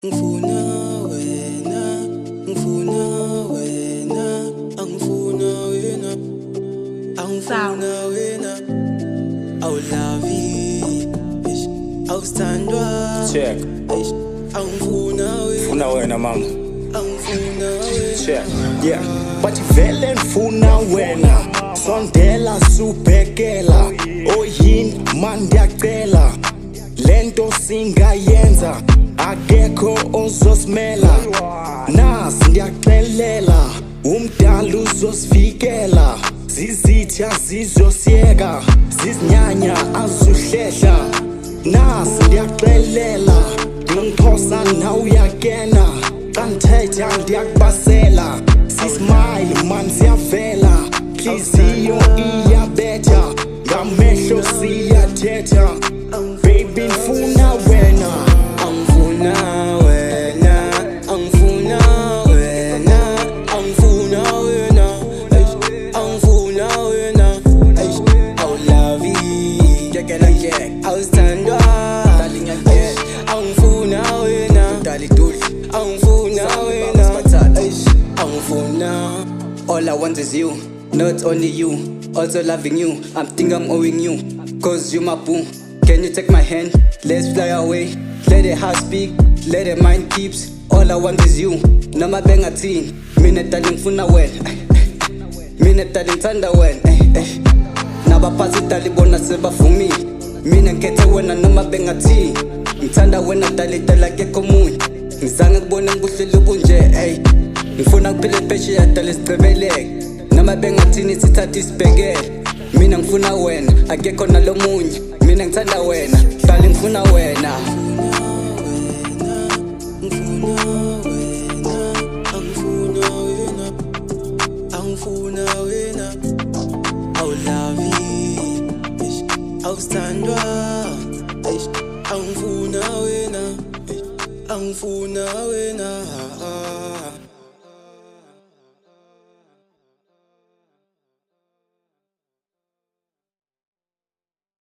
Ngifuna wena, ngifuna wena, angifuna wena, angifuna wena. Awulavi, awustandwa. Check. Angifuna wena, Funa wena mama. angifuna wena. Check. Yeah. Bathi vele ngifuna wena. Sondela subhekela. Oyini man ndiyacela. Lento singayenza. Akekho ozosimela. Nasi ndiyaxelela. Umdala uzosivikela. Zizitha zizosiyeka. Zizinyanya azuhlehla. Nasi ndiyaxelela. Ngiphosa na uyakena. Qanthetha ndiyakubasela. Sismile man siyavela. Nhliziyo iyabetha. Ngamehlo siyathetha. Baby ngifuna wena. Angifuna wena, angifuna wena, angifuna wena, angifuna wena. Awulavi, awustandwa. Angifuna wena, angifuna wena, angifuna. All I want is you, not only you, also loving you. I'm owing you, cause you my boo. Can you take my hand? Let's fly away. Let the heart speak, let the mind keeps. All I want is you. Noma bengathini, mina dali ngifuna wena. Mina dali ngithanda wena. Nabaphathi dali bona sebavumile. Mina ngikhethe wena noma bengathini. Ngithanda wena dali dala kekho omunye. Ngizange ngibone ngibuhlele bunje. Ngifuna kuphile phesheya dali sigcebeleke. Noma bengathini sithathe isibhekele. Mina ngifuna wena, akekho nalomunye. Mina ngithanda wena, dali ngifuna wena. Angifuna wena, awulavi, awustandwa. Angifuna wena, angifuna wena.